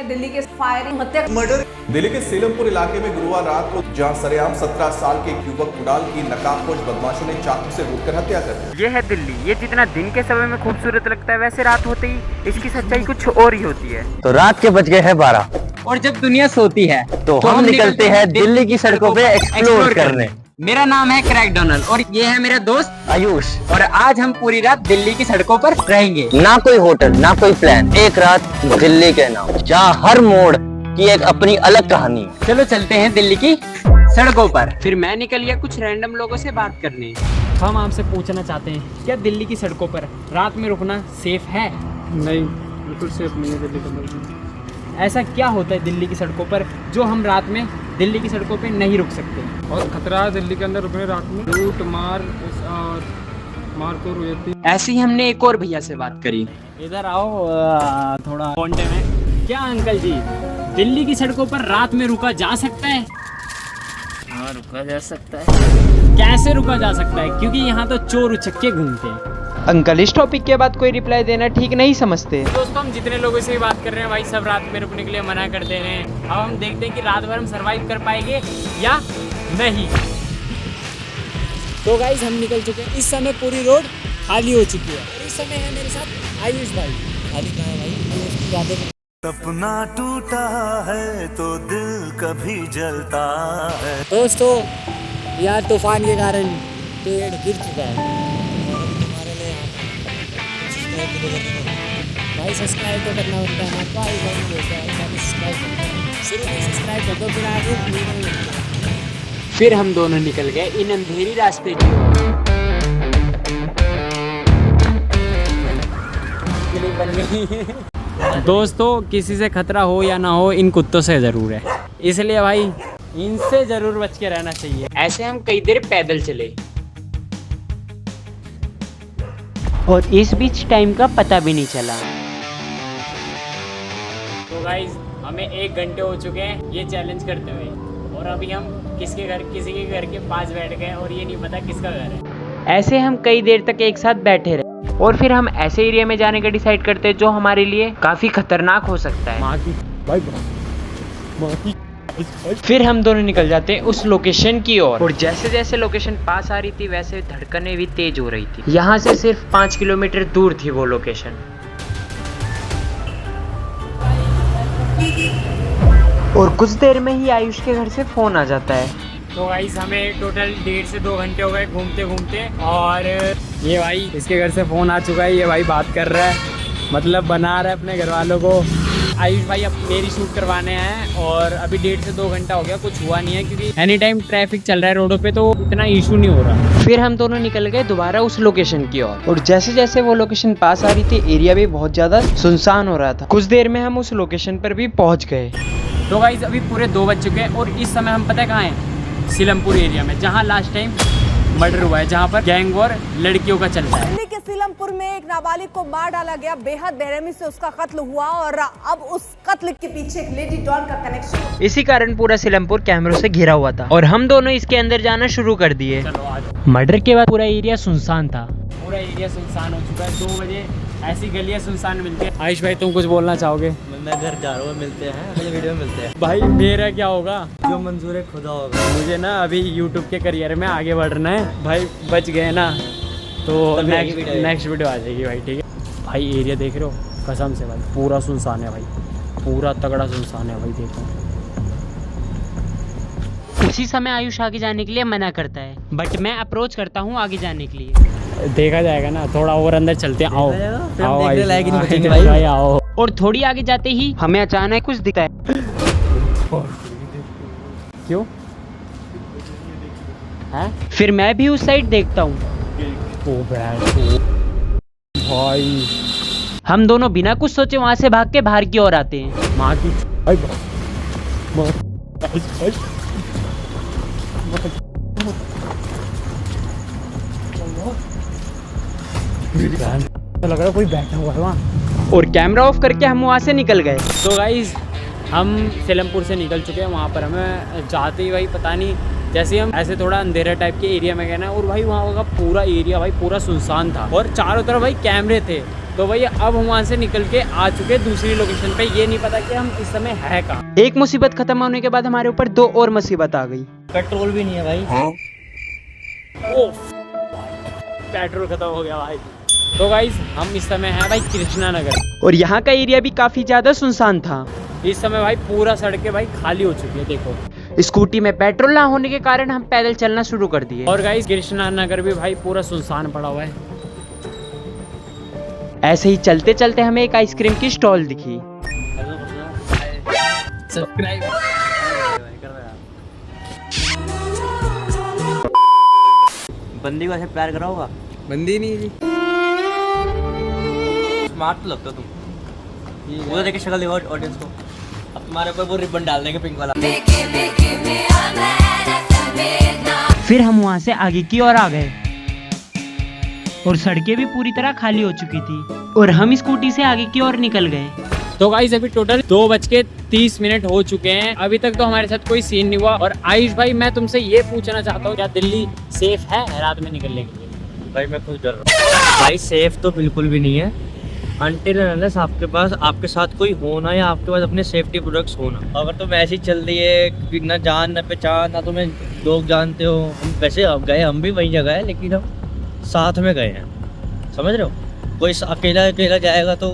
दिल्ली के फायरिंग हत्या मर्डर। दिल्ली के सीलमपुर इलाके में गुरुवार रात को जहां सरेआम 17 साल के एक युवक कुणाल की नकाबपोश बदमाशों ने चाकू से रोककर हत्या कर दी। ये है दिल्ली। ये जितना दिन के समय में खूबसूरत लगता है, वैसे रात होते ही इसकी सच्चाई कुछ और ही होती है। तो रात के बज गए हैं 12 और जब दुनिया सोती है तो हम निकलते हैं दिल्ली की सड़कों पे एक्सप्लोर करने। मेरा नाम है क्रैक डोनल और ये है मेरा दोस्त आयुष। और आज हम पूरी रात दिल्ली की सड़कों पर रहेंगे। ना कोई होटल ना कोई प्लान, एक रात दिल्ली के नाम, जहाँ हर मोड़ की एक अपनी अलग कहानी। चलो चलते हैं दिल्ली की सड़कों पर। फिर मैं निकल गया कुछ रैंडम लोगों से बात करने। हम आपसे पूछना चाहते हैं, क्या दिल्ली की सड़कों पर रात में रुकना सेफ है? नहीं, बिल्कुल सेफ नहीं है दिल्ली के अंदर। ऐसा क्या होता है दिल्ली की सड़कों पर जो हम रात में दिल्ली की सड़कों पे नहीं रुक सकते? और खतरा है दिल्ली के अंदर रुकने रात में। लूट मार और मारतोड़ हुई। ऐसे ही हमने एक और भैया से बात करी। इधर आओ थोड़ा कॉन्टे में। क्या अंकल जी, दिल्ली की सड़कों पर रात में रुका जा सकता है? हाँ, रुका जा सकता है। कैसे रुका जा सकता है? क्योंकि यहाँ तो चोर उचक्के घूमते हैं। अंकल इस टॉपिक के बाद कोई रिप्लाई देना ठीक नहीं समझते। दोस्तों, हम जितने लोगों से बात कर रहे हैं भाई, सब रात में रुकने के लिए मना कर दे रहे हैं। अब हम देखते हैं कि रात भर हम सरवाइव कर पाएंगे या नहीं। तो गाइस, हम निकल चुके हैं। इस समय पूरी रोड खाली हो चुकी है और इस समय है मेरे साथ आयुष भाई। खाली कहाँ है भाई? उसकी यादें। सपना टूटा है तो दिल कभी जलता है। दोस्तों, यहाँ तूफान के कारण पेड़ गिर चुका है। भाई सब्सक्राइब तो करना होता है ना भाई, सब्सक्राइब कर दो फिर आगे। फिर हम दोनों निकल गए इन अंधेरी रास्ते की ओर। दोस्तों, किसी से खतरा हो या ना हो, इन कुत्तों से जरूर है, इसलिए भाई इनसे जरूर बच के रहना चाहिए। ऐसे हम कई देर पैदल चले और इस बीच टाइम का पता भी नहीं चला। तो गाइज, हमें 1 घंटे हो चुके हैं ये चैलेंज करते हुए और अभी हम किसी के घर के पास बैठ गए और ये नहीं पता किसका घर है। ऐसे हम कई देर तक एक साथ बैठे रहे और फिर हम ऐसे एरिया में जाने का डिसाइड करते हैं जो हमारे लिए काफी खतरनाक हो सकता है। फिर हम दोनों निकल जाते हैं उस लोकेशन की ओर और जैसे जैसे लोकेशन पास आ रही थी वैसे धड़कनें भी तेज हो रही थी। यहाँ से सिर्फ 5 किलोमीटर दूर थी वो लोकेशन। और कुछ देर में ही आयुष के घर से फोन आ जाता है। तो गाइस, हमें टोटल 1.5 से 2 घंटे हो गए घूमते घूमते और ये भाई इसके घर से फोन आ चुका है। ये भाई बात कर रहा है, मतलब बना रहा है अपने घर वालों को। आयुष भाई अब मेरी शूट करवाने हैं और अभी 1.5 से 2 घंटा हो गया, कुछ हुआ नहीं है क्योंकि एनी टाइम ट्रैफिक चल रहा है रोडों पे, तो इतना इशू नहीं हो रहा। फिर हम दोनों निकल गए दोबारा उस लोकेशन की ओर और जैसे जैसे वो लोकेशन पास आ रही थी एरिया भी बहुत ज्यादा सुनसान हो रहा था। कुछ देर में हम उस लोकेशन पर भी पहुंच गए। तो गाइस, अभी पूरे 2 बज चुके हैं और इस समय हम पता है कहाँ हैं? सीलमपुर एरिया में, जहाँ लास्ट टाइम मर्डर हुआ है, जहाँ पर गैंग और लड़कियों का चलता है। दिल्ली के सीलमपुर में एक नाबालिग को मार डाला गया, बेहद बेरहमी से उसका कत्ल हुआ और अब उस कत्ल के पीछे एक लेडी डॉन का कनेक्शन। इसी कारण पूरा सीलमपुर कैमरों से घिरा हुआ था और हम दोनों इसके अंदर जाना शुरू कर दिए। मर्डर के बाद पूरा एरिया सुनसान था। पूरा एरिया सुनसान हो चुका है। 2 बजे ऐसी गलियां सुनसान मिलती है। आयुष भाई, तुम कुछ बोलना चाहोगे? मैं घर जा रहा हूँ, मिलते हैं अगले वीडियो में मिलते हैं। भाई मेरा क्या होगा? जो मंजूर है खुदा होगा। मुझे ना अभी यूट्यूब के करियर में आगे बढ़ना है भाई। बच गए ना तो नेक्स्ट वीडियो आ जाएगी भाई, ठीक है भाई। एरिया देख रहे हो, कसम से भाई पूरा सुनसान है भाई, पूरा तगड़ा सुनसान है भाई। देखो, उसी समय आयुष आगे जाने के लिए मना करता है बट मैं अप्रोच करता हूँ आगे जाने के लिए। देखा जाएगा ना, थोड़ा और अंदर चलते हैं। आओ आओ भाई, आओ। और थोड़ी आगे जाते ही हमें अचानक कुछ दिखा है। क्यों है? फिर मैं भी उस साइड देखता हूँ। भाई, हम दोनों बिना कुछ सोचे वहां से भाग के बाहर की ओर आते हैं। माँ की लग रहा है कोई बैठा हुआ है वहाँ। और कैमरा ऑफ करके हम वहाँ से निकल गए। तो गाइज, हम सीलमपुर से निकल चुके हैं। वहाँ पर हमें जाते ही भाई पता नहीं, जैसे हम ऐसे थोड़ा अंधेरा टाइप के एरिया में गए ना, और भाई वहाँ का पूरा एरिया भाई पूरा सुनसान था और चारों तरफ भाई कैमरे थे। तो भैया अब हम वहाँ से निकल के आ चुके दूसरी लोकेशन पे। ये नहीं पता कि हम इस समय है कहाँ। एक मुसीबत खत्म होने के बाद हमारे ऊपर 2 और मुसीबत आ गई। पेट्रोल भी नहीं है भाई। ओह, पेट्रोल खत्म हो गया भाई। तो गाइस हम इस समय हैं भाई कृष्णा नगर, और यहाँ का एरिया भी काफी ज्यादा सुनसान था। इस समय भाई पूरा सड़कें भाई खाली हो चुकी है। देखो स्कूटी में पेट्रोल ना होने के कारण हम पैदल चलना शुरू कर दिए। और गाइस कृष्णा नगर भी भाई पूरा सुनसान पड़ा हुआ है। ऐसे ही चलते चलते हमें एक आइसक्रीम की स्टॉल दिखी। सब्सक्राइब बंदी को ऐसे प्यार करा होगा? बंदी नहीं जी। स्मार्ट तो लगता तुम। वो तो देखे शक्ल देखो ऑडियंस को। अब तुम्हारे ऊपर वो रिबन डाल देंगे पिंक वाला। फिर हम वहाँ से आगे की ओर आ गए और सड़कें भी पूरी तरह खाली हो चुकी थी और हम स्कूटी से आगे की ओर निकल गए। तो गाइस अभी टोटल 2:30 हो चुके हैं। अभी तक तो हमारे साथ कोई सीन नहीं हुआ। और आयुष भाई मैं तुमसे ये पूछना चाहता हूँ, क्या दिल्ली सेफ है रात में निकलने के लिए? भाई मैं खुद डर रहा हूँ भाई। सेफ तो बिल्कुल भी नहीं है अनटिल अनलेस आपके पास आपके साथ कोई होना या आपके पास अपने सेफ्टी प्रोडक्ट्स होना। अगर तुम ऐसी चल रही है ना जान ना पहचान ना तुम्हें लोग जानते हो। हम वैसे अब गए, हम भी वही जगह है लेकिन हम साथ में गए हैं, समझ रहे हो? कोई अकेला जाएगा तो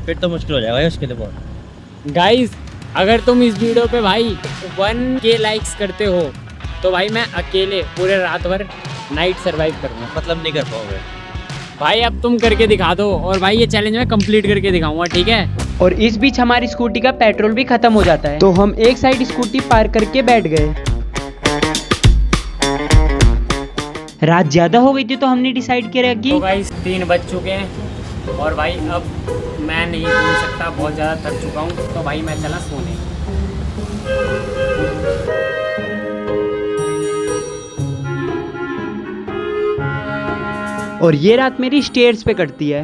फिर तो मुश्किल हो जाएगा उसके लिए बहुत। गाइस अगर तुम इस वीडियो पे भाई 1K लाइक्स करते हो तो भाई मैं अकेले पूरे रात भर नाइट सरवाइव करूँगा। मतलब नहीं कर पाओगे भाई, अब तुम करके दिखा दो और भाई ये चैलेंज मैं कंप्लीट करके दिखाऊंगा, ठीक है? और इस बीच हमारी स्कूटी का पेट्रोल भी खत्म हो जाता है, तो हम एक साइड स्कूटी पार्क करके बैठ गए। रात ज्यादा हो गई थी तो हमने डिसाइड किया कि तो गाइस 3 बज चुके हैं और भाई अब मैं नहीं घूम सकता, बहुत ज़्यादा थक चुका हूँ। तो भाई मैं चला सोने। और ये रात मेरी स्टेयर्स पे कटती है।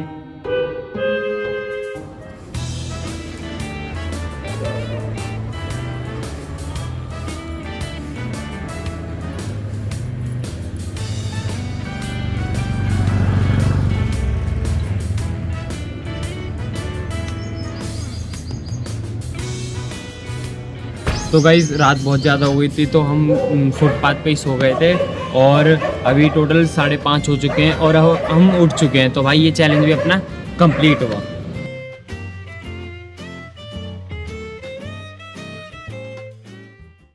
तो गाइज़ रात बहुत ज़्यादा हो गई थी तो हम फुटपाथ पे ही सो गए थे और अभी टोटल 5:30 हो चुके हैं और हम उठ चुके हैं। तो भाई ये चैलेंज भी अपना कंप्लीट हुआ।